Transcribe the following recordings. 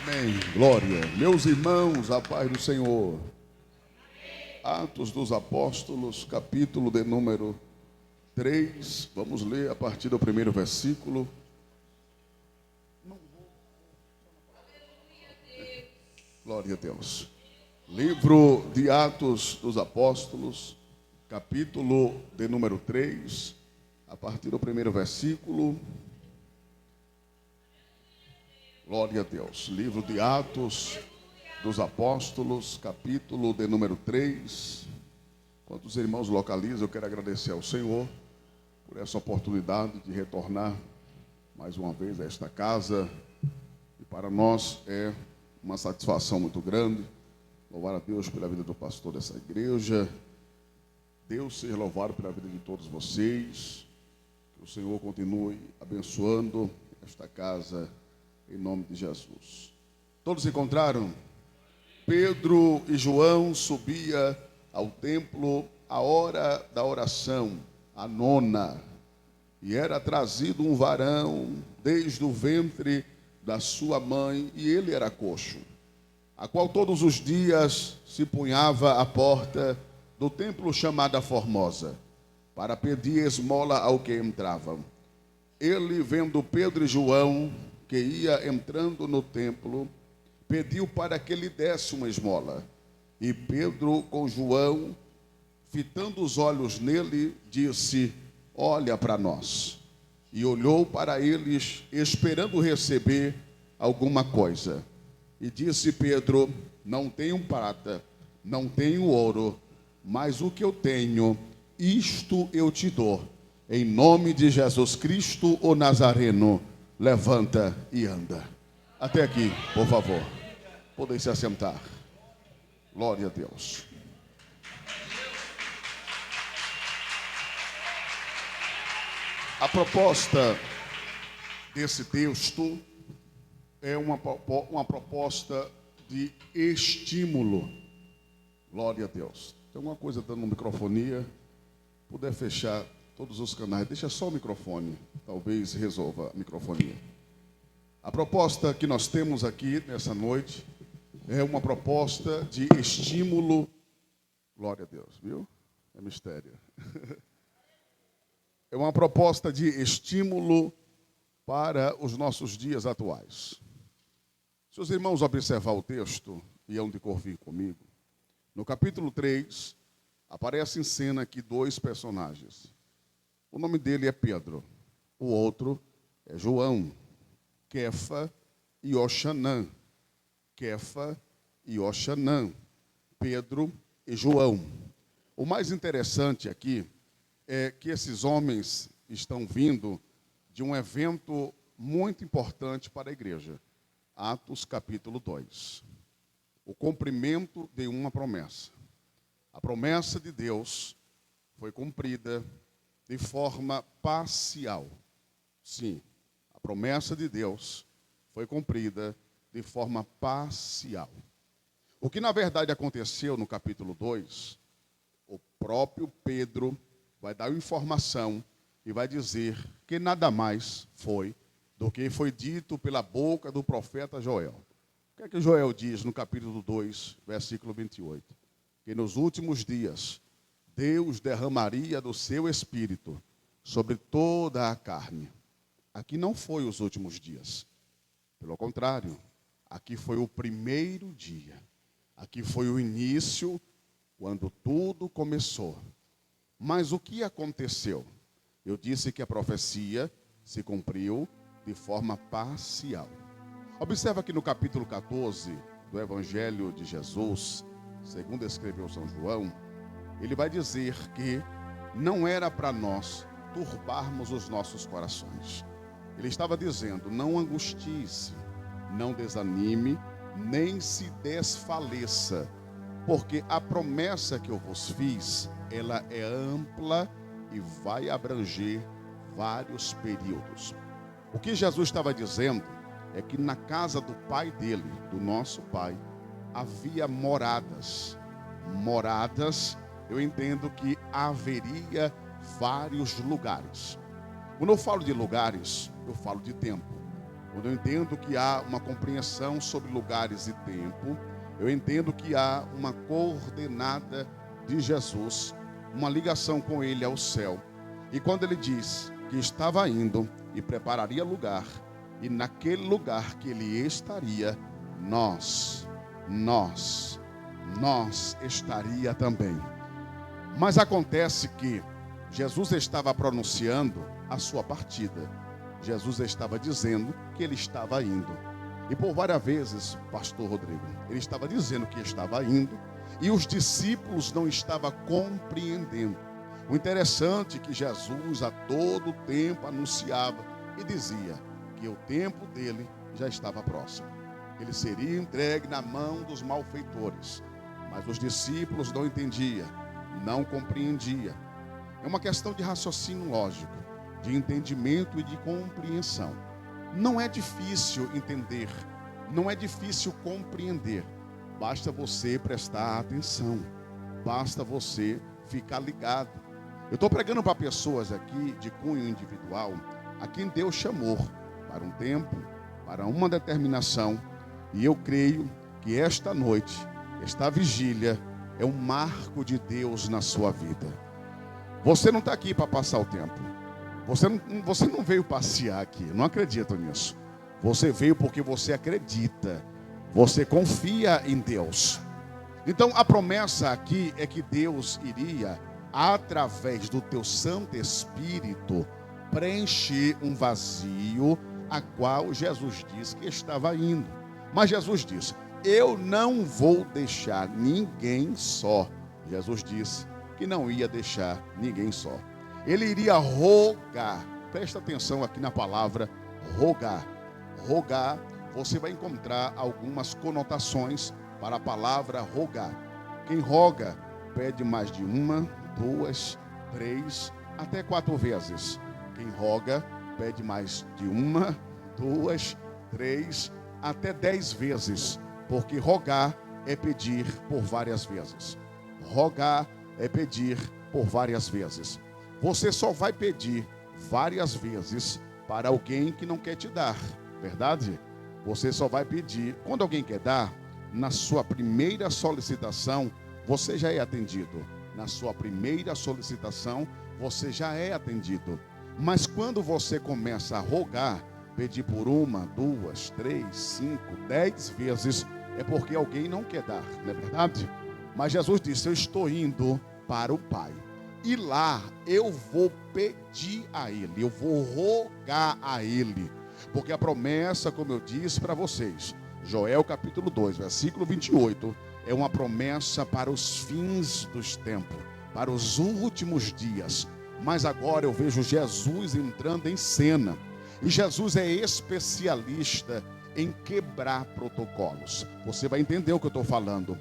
Amém. Glória. Meus irmãos, a paz do Senhor. Atos dos Apóstolos, capítulo de número 3. Vamos ler a partir do primeiro versículo. Glória a Deus. Livro de Atos dos Apóstolos, capítulo de número 3, a partir do primeiro versículo. Glória a Deus. Livro de Atos dos Apóstolos, capítulo de número 3. Enquanto os irmãos localizam, eu quero agradecer ao Senhor por essa oportunidade de retornar mais uma vez a esta casa. E para nós é uma satisfação muito grande. Louvar a Deus pela vida do pastor dessa igreja. Deus seja louvado pela vida de todos vocês. Que o Senhor continue abençoando esta casa em nome de Jesus. Todos se encontraram? Pedro e João subia ao templo à hora da oração, a nona, e era trazido um varão desde o ventre da sua mãe, e ele era coxo, a qual todos os dias se punhava à porta do templo chamada Formosa, para pedir esmola ao que entravam. Ele, vendo Pedro e João, que ia entrando no templo, pediu para que lhe desse uma esmola. E Pedro, com João, fitando os olhos nele, disse: olha para nós. E olhou para eles, esperando receber alguma coisa. E disse Pedro: não tenho prata, não tenho ouro, mas o que eu tenho, isto eu te dou. Em nome de Jesus Cristo, o Nazareno, levanta e anda. Até aqui, por favor. Podem se assentar. Glória a Deus. A proposta desse texto é uma proposta de estímulo. Glória a Deus. Tem alguma coisa dando microfonia? Puder fechar todos os canais, deixa só o microfone, talvez resolva a microfonia. A proposta que nós temos aqui nessa noite é uma proposta de estímulo. Glória a Deus, viu? É mistério. É uma proposta de estímulo para os nossos dias atuais. Se os irmãos observar o texto, e hão de convir comigo, no capítulo 3, aparece em cena aqui dois personagens. O nome dele é Pedro, o outro é João, Kefa e Oxanã. Kefa e Oxanã, Pedro e João. O mais interessante aqui é que esses homens estão vindo de um evento muito importante para a igreja. Atos capítulo 2. O cumprimento de uma promessa. A promessa de Deus foi cumprida de forma parcial. Sim, a promessa de Deus foi cumprida de forma parcial. O que na verdade aconteceu no capítulo 2, o próprio Pedro vai dar informação e vai dizer que nada mais foi do que foi dito pela boca do profeta Joel. O que é que Joel diz no capítulo 2, versículo 28? Que nos últimos dias Deus derramaria do seu espírito sobre toda a carne. Aqui não foi os últimos dias. Pelo contrário, aqui foi o primeiro dia. Aqui foi o início, quando tudo começou. Mas o que aconteceu? Eu disse que a profecia se cumpriu de forma parcial. Observa que no capítulo 14 do Evangelho de Jesus, segundo escreveu São João, ele vai dizer que não era para nós turbarmos os nossos corações. Ele estava dizendo: não angustie-se, não desanime, nem se desfaleça, porque a promessa que eu vos fiz, ela é ampla e vai abranger vários períodos. O que Jesus estava dizendo é que na casa do Pai dele, do nosso Pai, havia moradas. Moradas, eu entendo que haveria vários lugares. Quando eu falo de lugares, eu falo de tempo. quando eu entendo que há uma compreensão sobre lugares e tempo, eu entendo que há uma coordenada de Jesus, uma ligação com ele ao céu. E quando ele diz que estava indo e prepararia lugar, e naquele lugar que ele estaria, nós estaria também. Mas acontece que Jesus estava pronunciando a sua partida. Jesus estava dizendo que ele estava indo. E por várias vezes, pastor Rodrigo, ele estava dizendo que estava indo e os discípulos não estavam compreendendo. O interessante é que Jesus a todo tempo anunciava e dizia que o tempo dele já estava próximo. Ele seria entregue na mão dos malfeitores. Mas os discípulos não entendiam, não compreendiam. É uma questão de raciocínio lógico, de entendimento e de compreensão. Não é difícil entender, não é difícil compreender. Basta você prestar atenção, basta você ficar ligado. Eu estou pregando para pessoas aqui de cunho individual, a quem Deus chamou para um tempo, para uma determinação. E eu creio que esta noite, esta vigília, é um marco de Deus na sua vida. Você não está aqui para passar o tempo. Você não veio passear aqui, não acredito nisso. Você veio porque você acredita. Você confia em Deus. Então a promessa aqui é que Deus iria, através do teu Santo Espírito, preencher um vazio a qual Jesus disse que estava indo. Mas Jesus disse: eu não vou deixar ninguém só. Jesus disse que não ia deixar ninguém só. Ele iria rogar. Presta atenção aqui na palavra rogar. Rogar, você vai encontrar algumas conotações para a palavra rogar. Quem roga pede mais de uma, duas, três, até 4 vezes. Quem roga pede mais de uma, duas, três, até 10 vezes. Porque rogar é pedir por várias vezes. Rogar é pedir por várias vezes. Você só vai pedir várias vezes para alguém que não quer te dar, verdade? Você só vai pedir, quando alguém quer dar, na sua primeira solicitação, você já é atendido. Na sua primeira solicitação, você já é atendido. Mas quando você começa a rogar, pedir por uma, duas, três, 5, 10 vezes, é porque alguém não quer dar, não é verdade? Mas Jesus disse: eu estou indo para o Pai. E lá eu vou pedir a Ele, eu vou rogar a Ele. Porque a promessa, como eu disse para vocês, Joel capítulo 2, versículo 28, é uma promessa para os fins dos tempos, para os últimos dias. Mas agora eu vejo Jesus entrando em cena. E Jesus é especialista em quebrar protocolos. Você vai entender o que eu estou falando.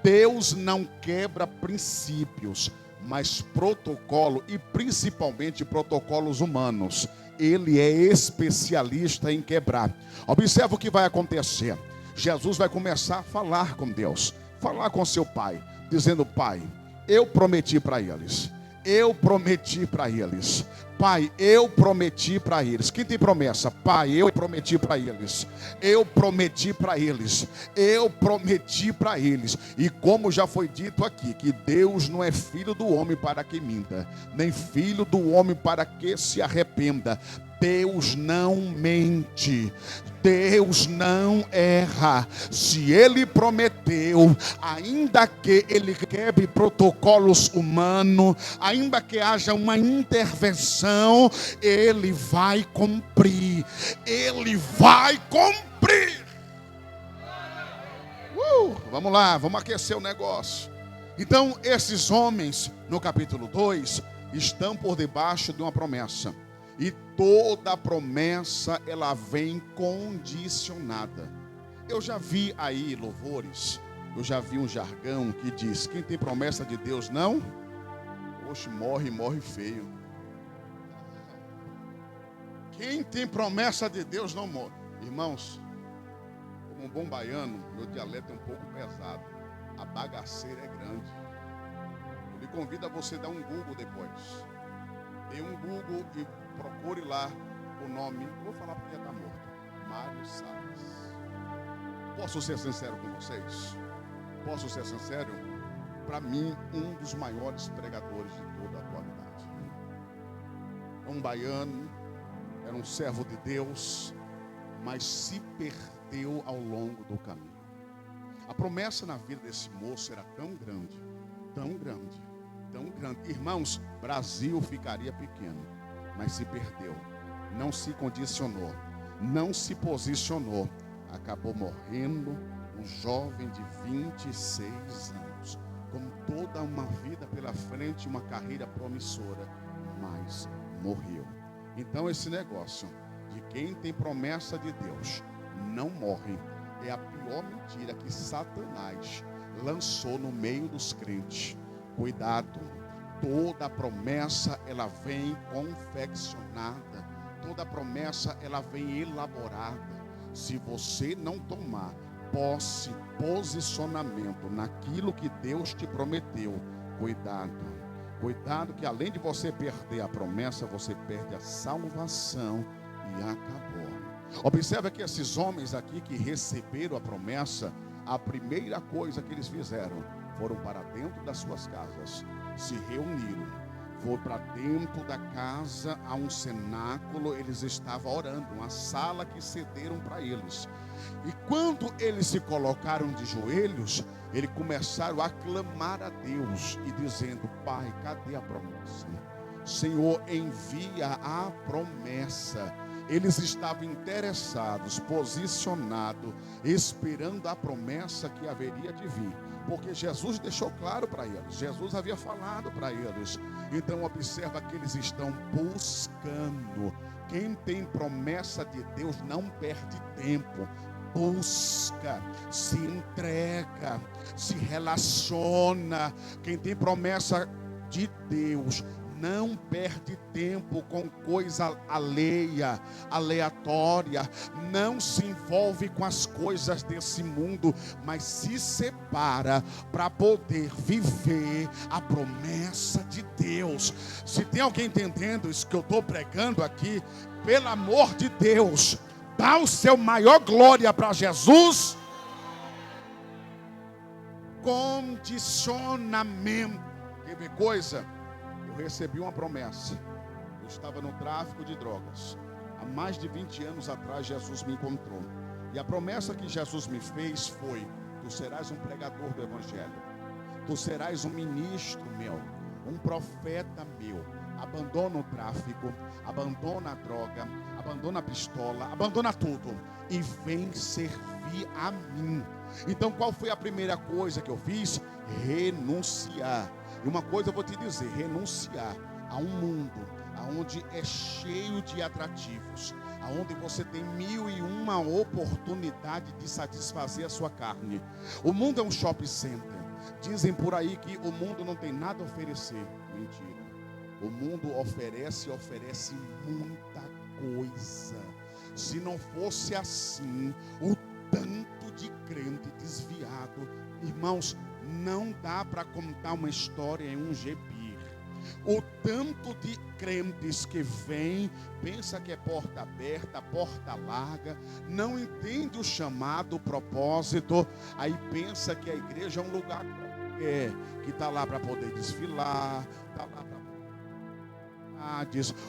Deus não quebra princípios, mas protocolo, e principalmente protocolos humanos, Ele é especialista em quebrar. Observa o que vai acontecer. Jesus vai começar a falar com Deus, falar com seu Pai, dizendo: Pai, eu prometi para eles. Eu prometi para eles. Pai, eu prometi para eles. Quem tem promessa? Pai, eu prometi para eles. Eu prometi para eles. Eu prometi para eles. E como já foi dito aqui, que Deus não é filho do homem para que minta, nem filho do homem para que se arrependa. Deus não mente, Deus não erra. Se Ele prometeu, ainda que Ele quebre protocolos humanos, ainda que haja uma intervenção, Ele vai cumprir. Ele vai cumprir. Vamos lá, vamos aquecer o negócio. Então, esses homens, no capítulo 2, estão por debaixo de uma promessa. E toda promessa, ela vem condicionada. Eu já vi aí louvores, eu já vi um jargão que diz: quem tem promessa de Deus não, oxe, morre feio. Quem tem promessa de Deus não morre. Irmãos, como um bom baiano, meu dialeto é um pouco pesado. A bagaceira é grande. Eu lhe convido a você dar um Google depois. Dê um Google e procure lá o nome. Eu vou falar porque já está morto. Mário Salles. Posso ser sincero com vocês? Posso ser sincero? Para mim, um dos maiores pregadores de toda a atualidade. É um baiano, era um servo de Deus, mas se perdeu ao longo do caminho. A promessa na vida desse moço era tão grande, tão grande, tão grande. Irmãos, Brasil ficaria pequeno, mas se perdeu. Não se condicionou, não se posicionou. Acabou morrendo um jovem de 26 anos, com toda uma vida pela frente, uma carreira promissora, mas morreu. Então esse negócio de quem tem promessa de Deus não morre é a pior mentira que Satanás lançou no meio dos crentes. Cuidado, toda promessa ela vem confeccionada, toda promessa ela vem elaborada. Se você não tomar posse, posicionamento naquilo que Deus te prometeu, cuidado. Cuidado que além de você perder a promessa, você perde a salvação e acabou. Observa que esses homens aqui que receberam a promessa, a primeira coisa que eles fizeram, foram para dentro das suas casas, se reuniram. Foi para dentro da casa, a um cenáculo, eles estavam orando, uma sala que cederam para eles. E quando eles se colocaram de joelhos, eles começaram a clamar a Deus e dizendo: Pai, cadê a promessa? Senhor, envia a promessa. Eles estavam interessados, posicionados, esperando a promessa que haveria de vir. Porque Jesus deixou claro para eles, Jesus havia falado para eles. Então observa que eles estão buscando. Quem tem promessa de Deus não perde tempo. Busca, se entrega, se relaciona. Quem tem promessa de Deus não perde tempo com coisa alheia, aleatória. Não se envolve com as coisas desse mundo, mas se separa para poder viver a promessa de Deus. Se tem alguém entendendo isso que eu estou pregando aqui, pelo amor de Deus, dá o seu maior glória para Jesus. Condicionamento. Quer ver coisa? Eu recebi uma promessa. Eu estava no tráfico de drogas. Há mais de 20 anos atrás, Jesus me encontrou. E a promessa que Jesus me fez foi: tu serás um pregador do Evangelho. Tu serás um ministro meu, um profeta meu. Abandona o tráfico, abandona a droga, abandona a pistola, abandona tudo e vem servir a mim. Então qual foi a primeira coisa que eu fiz? Renunciar. E uma coisa eu vou te dizer: renunciar a um mundo onde é cheio de atrativos, onde você tem 1001 oportunidade de satisfazer a sua carne. O mundo é um shopping center. Dizem por aí que o mundo não tem nada a oferecer. Mentira. O mundo oferece muita coisa. Se não fosse assim, o tanto de crente desviado, irmãos, não dá para contar uma história em um gibi. O tanto de crentes que vem, pensa que é porta aberta, porta larga, não entende o chamado, o propósito, aí pensa que a igreja é um lugar qualquer, que está lá para poder desfilar, está lá para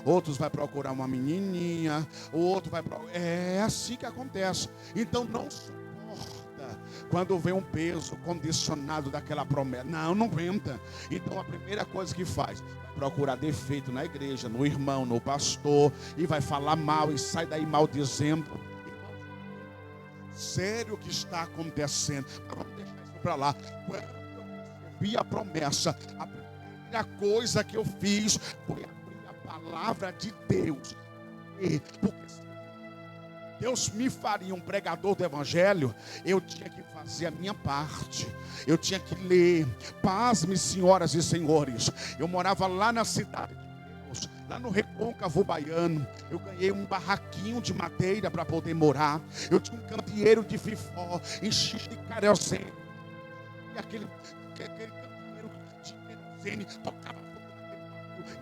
outros vai procurar uma menininha, o outro vai procurar. É assim que acontece. Então não suporta quando vem um peso condicionado daquela promessa. Não aguenta. Então a primeira coisa que faz, vai procurar defeito na igreja, no irmão, no pastor, e vai falar mal e sai daí maldizendo. Sério o que está acontecendo? Mas vamos deixar isso para lá. Quando eu recebi a promessa, a primeira coisa que eu fiz foi palavra de Deus. Porque se Deus me faria um pregador do Evangelho, eu tinha que fazer a minha parte. Eu tinha que ler. Pasme, senhoras e senhores, eu morava lá na cidade de Deus, lá no Recôncavo Baiano. Eu ganhei um barraquinho de madeira para poder morar. Eu tinha um candeeiro de fifó, enchi de querosene. E aquele candeeiro de querosene tocava.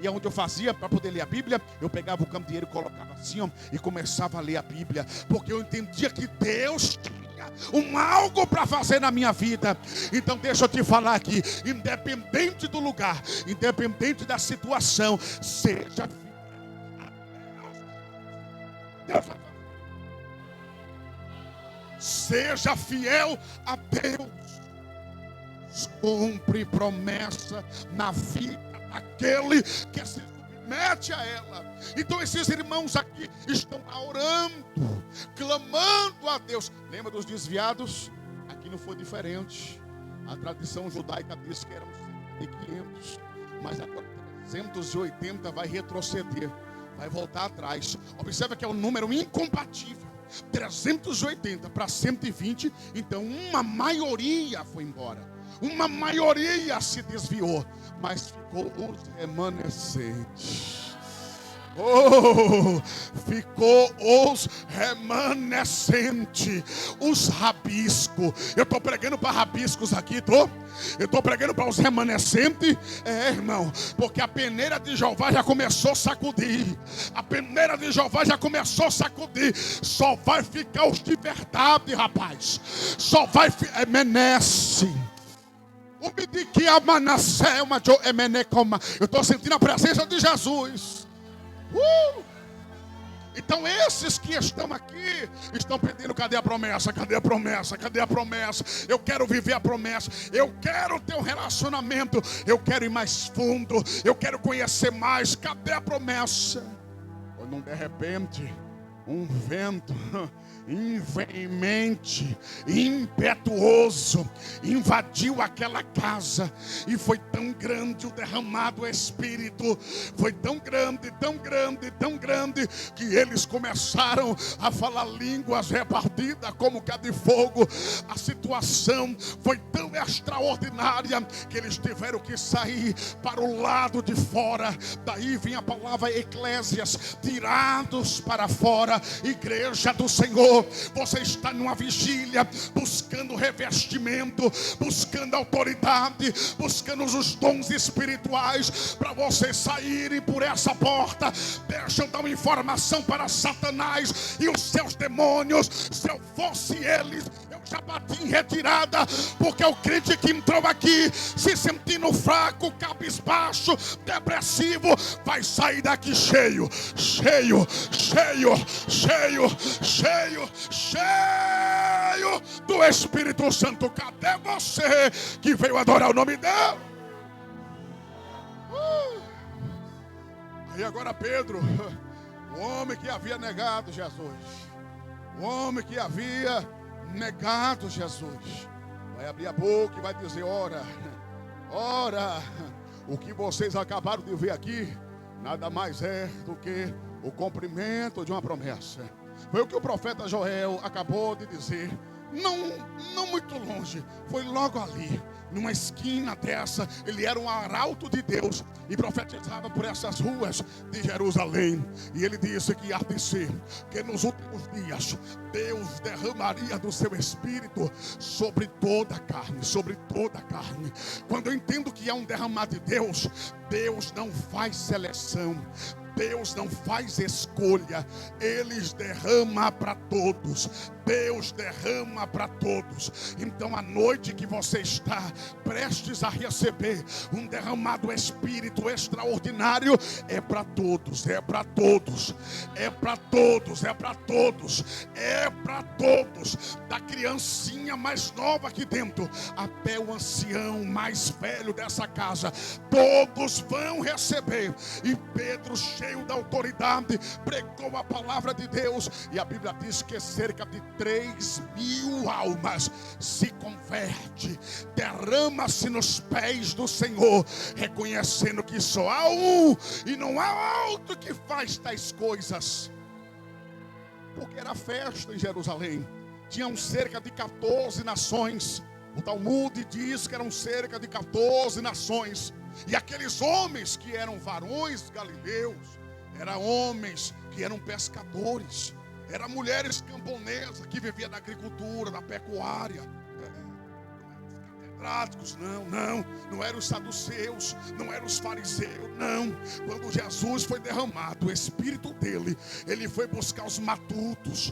E onde eu fazia para poder ler a Bíblia, eu pegava o candeeiro e colocava assim, ó, e começava a ler a Bíblia, porque eu entendia que Deus tinha algo para fazer na minha vida. Então deixa eu te falar aqui, independente do lugar, independente da situação, seja Deus, seja fiel a Deus. Cumpre promessa na vida daquele que se submete a ela. Então esses irmãos aqui estão orando, clamando a Deus. Lembra dos desviados? Aqui não foi diferente. A tradição judaica diz que eram 500, mas agora 380 vai retroceder, vai voltar atrás. Observa que é um número incompatível. 380 para 120, então uma maioria foi embora. Uma maioria se desviou, mas ficou os remanescentes. Ficou os remanescentes, os rabiscos. Eu estou pregando para rabiscos aqui, eu estou pregando para os remanescentes, irmão, porque a peneira de Jeová já começou a sacudir. A peneira de Jeová já começou a sacudir. Só vai ficar os de verdade, rapaz. Só vai ficar emenece. Eu estou sentindo a presença de Jesus. Então esses que estão aqui estão pedindo: cadê a promessa? Cadê a promessa? Cadê a promessa? Eu quero viver a promessa. Eu quero ter um relacionamento. Eu quero ir mais fundo. Eu quero conhecer mais. Cadê a promessa? Quando de repente um vento veemente, impetuoso invadiu aquela casa, e foi tão grande o derramado Espírito, foi tão grande, tão grande, tão grande, que eles começaram a falar línguas repartidas como que a de fogo. A situação foi tão extraordinária que eles tiveram que sair para o lado de fora. Daí vem a palavra eclésias, tirados para fora. Igreja do Senhor, você está numa vigília, buscando revestimento, buscando autoridade, buscando os dons espirituais, para você saírem por essa porta. Deixa eu dar uma informação para Satanás e os seus demônios: se eu fosse eles, eu já bati em retirada, porque o crente que entrou aqui se sentindo fraco, cabisbaixo, depressivo, vai sair daqui cheio, cheio, cheio, cheio, cheio, cheio do Espírito Santo. Cadê você que veio adorar o nome dele? E agora Pedro, o homem que havia negado Jesus, o homem que havia negado Jesus, vai abrir a boca e vai dizer: ora, o que vocês acabaram de ver aqui nada mais é do que o cumprimento de uma promessa. Foi o que o profeta Joel acabou de dizer. Não muito longe, foi logo ali, numa esquina dessa. Ele era um arauto de Deus e profetizava por essas ruas de Jerusalém. E ele disse que ia acontecer, que nos últimos dias Deus derramaria do seu Espírito sobre toda a carne, sobre toda a carne. Quando eu entendo que é um derramar de Deus, Deus não faz seleção, Deus não faz escolha, Ele derrama para todos. Deus derrama para todos. Então a noite que você está prestes a receber um derramado Espírito extraordinário, é para todos, é para todos, é para todos, é para todos, é para todos, da criancinha mais nova aqui dentro até o ancião mais velho dessa casa, todos vão receber. E Pedro, cheio da autoridade, pregou a palavra de Deus, e a Bíblia diz que cerca de 3.000 almas se converte, derrama-se nos pés do Senhor, reconhecendo que só há um e não há outro que faz tais coisas. Porque era festa em Jerusalém, tinham cerca de 14 nações. O Talmud diz que eram cerca de 14 nações. E aqueles homens que eram varões galileus, eram homens que eram pescadores, eram mulheres camponesas que viviam da agricultura, da pecuária. catedráticos, não eram os saduceus, não eram os fariseus, não. Quando Jesus foi derramado, o Espírito dele, ele foi buscar os matutos,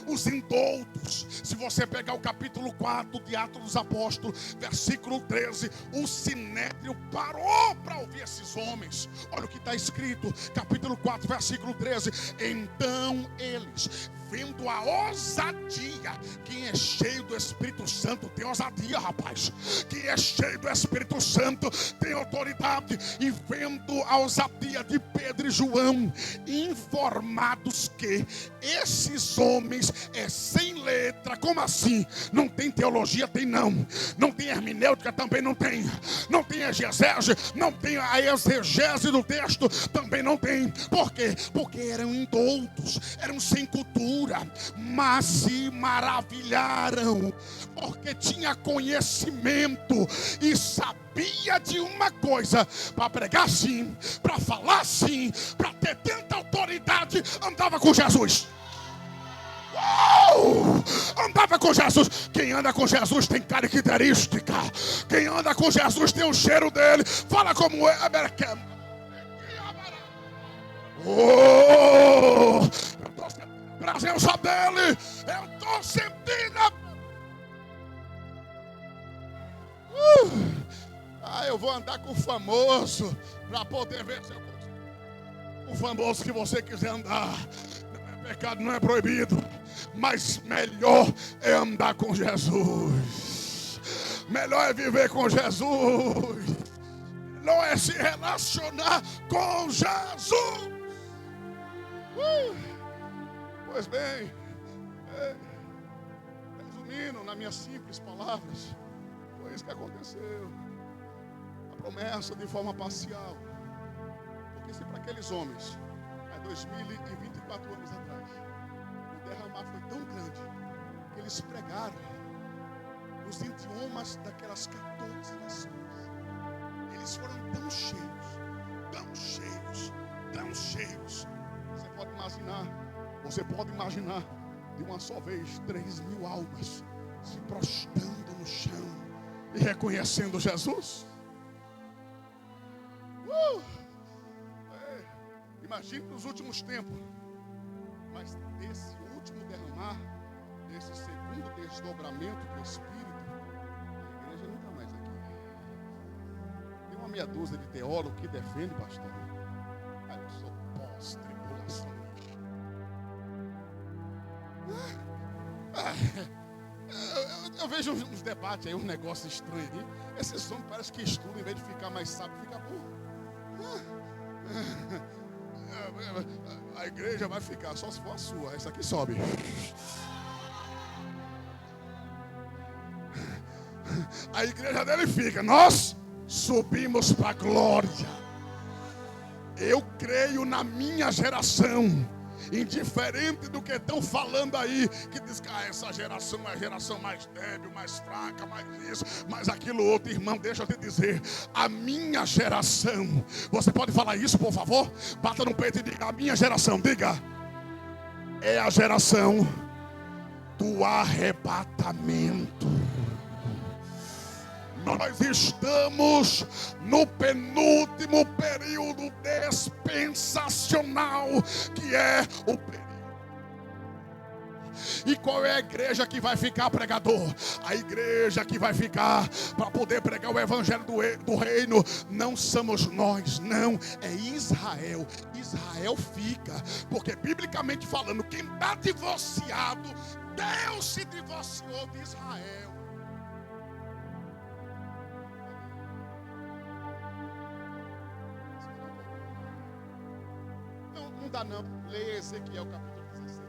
os indoutos. Se você pegar o capítulo 4 de Atos dos Apóstolos, versículo 13, o sinédrio parou para ouvir esses homens. Olha o que está escrito, capítulo 4, versículo 13. Então eles, vendo a ousadia, quem é cheio do Espírito Santo tem ousadia, rapaz. Quem é cheio do Espírito Santo tem autoridade. E vendo a ousadia de Pedro e João, informados que esses homens sem letra. Como assim? Não tem teologia? Tem não. Não tem hermenêutica? Também não tem. Não tem exegese? Não tem a exegese do texto? Também não tem. Por quê? Porque eram indoutos, eram sem cultura, mas se maravilharam, porque tinha conhecimento e sabia de uma coisa: para pregar assim, para falar assim, para ter tanta autoridade. Andava com Jesus. Andava com Jesus. Quem anda com Jesus tem característica. Quem anda com Jesus tem o cheiro dele. Fala como é. Eu estou sentindo a presença dele. Eu estou sentindo eu vou andar com o famoso para poder ver se eu consigo. O famoso que você quiser andar. Não é pecado, não é proibido, mas melhor é andar com Jesus. Melhor é viver com Jesus. Melhor é se relacionar com Jesus. Pois bem, resumindo nas minhas simples palavras, foi isso que aconteceu. A promessa de forma parcial. Porque se para aqueles homens, há 2024 anos atrás, o derramar foi tão grande que eles pregaram nos idiomas daquelas 14 nações. Eles foram tão cheios, tão cheios, tão cheios. Você pode imaginar de uma só vez 3.000 almas se prostrando no chão e reconhecendo Jesus. Imagine nos últimos tempos, mas desse último derramar, desse segundo desdobramento do Espírito, a igreja nunca mais aqui. Tem uma meia dúzia de teólogos que defende, pastor. Eu sou pós-tribulação. Eu vejo uns debates aí, uns negócios estranhos aí. Esses homens parece que estudam, em vez de ficar mais sábio, fica burro. A igreja vai ficar só se for a sua. Essa aqui sobe. A igreja dele fica. Nós subimos para a glória. Eu creio na minha geração. Indiferente do que estão falando aí, que diz que essa geração é a geração mais débil, mais fraca, mais isso, mais aquilo outro. Irmão, deixa eu te dizer, a minha geração, você pode falar isso, por favor? Bata no peito e diga: a minha geração, diga, é a geração do arrebatamento. Nós estamos no penúltimo período dispensacional, que é o período. E qual é a igreja que vai ficar, pregador? A igreja que vai ficar para poder pregar o evangelho do reino não somos nós, não, é Israel. Israel fica, porque biblicamente falando, quem está divorciado, Deus se divorciou de Israel. Não dá não. Leia Ezequiel capítulo 16.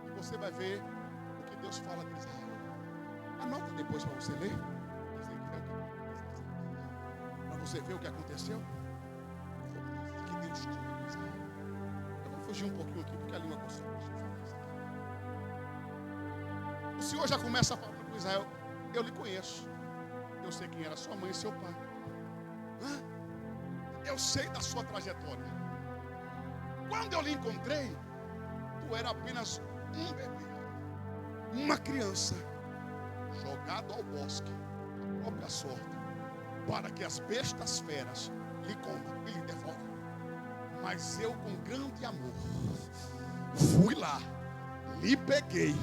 E você vai ver o que Deus fala de Israel. Anota depois para você ler. Ezequiel capítulo 16. Para você ver o que aconteceu. O que Deus tinha com Israel. Eu vou fugir um pouquinho aqui porque a língua coçou. O Senhor já começa a falar com Israel: eu lhe conheço. Eu sei quem era sua mãe e seu pai. Eu sei da sua trajetória. Quando eu lhe encontrei, tu era apenas um bebê, uma criança. jogado ao bosque, a própria sorte, para que as bestas feras lhe comam e lhe devorem. Mas eu, com grande amor, fui lá, lhe peguei,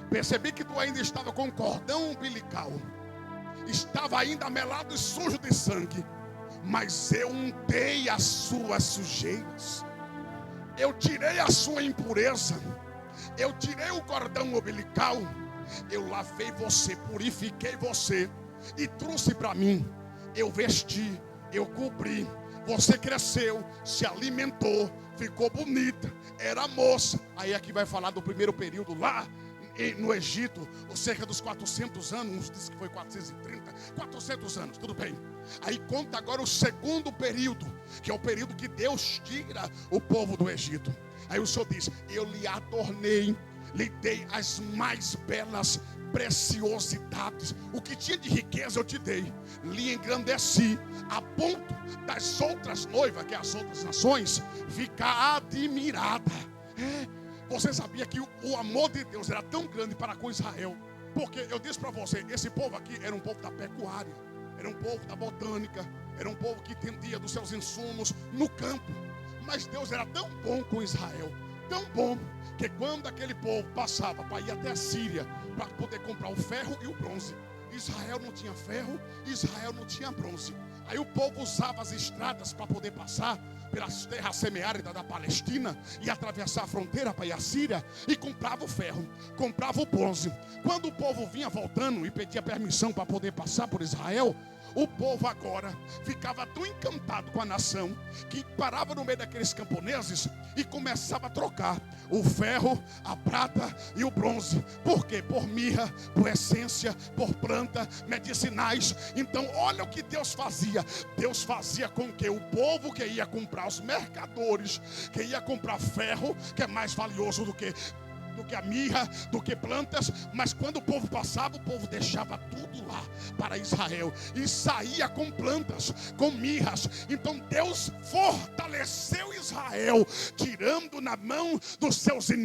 percebi que tu ainda estava com cordão umbilical, estava ainda melado e sujo de sangue, mas eu untei as suas sujeiras, eu tirei a sua impureza, eu tirei o cordão umbilical, eu lavei você, purifiquei você e trouxe para mim. Eu vesti, eu cobri, você cresceu, se alimentou, ficou bonita, era moça. Aí aqui vai falar do primeiro período lá no Egito, ou cerca dos 400 anos, uns dizem que foi 430, 400 anos, tudo bem. Aí conta agora o segundo período, que é o período que Deus tira o povo do Egito. Aí o Senhor diz: eu lhe adornei, lhe dei as mais belas preciosidades, o que tinha de riqueza eu te dei, lhe engrandeci, a ponto das outras noivas, que é as outras nações, ficar admirada. Você sabia que o amor de Deus era tão grande para com Israel? Porque eu disse para você, esse povo aqui era um povo da pecuária, era um povo da botânica, era um povo que entendia dos seus insumos no campo. Mas Deus era tão bom com Israel, tão bom, que quando aquele povo passava para ir até a Síria, para poder comprar o ferro e o bronze, Israel não tinha ferro, Israel não tinha bronze. Aí o povo usava as estradas para poder passar pelas terras semiáridas da Palestina e atravessar a fronteira para ir à Síria, e comprava o ferro, comprava o bronze. Quando o povo vinha voltando e pedia permissão para poder passar por Israel, o povo agora ficava tão encantado com a nação que parava no meio daqueles camponeses e começava a trocar o ferro, a prata e o bronze. Por quê? Por mirra, por essência, por planta, medicinais. Então olha o que Deus fazia. Deus fazia com que o povo que ia comprar, os mercadores que ia comprar ferro, que é mais valioso do que a mirra, do que plantas, mas quando o povo passava, o povo deixava tudo lá para Israel e saía com plantas, com mirras. Então Deus fortaleceu Israel, tirando na mão dos seus inimigos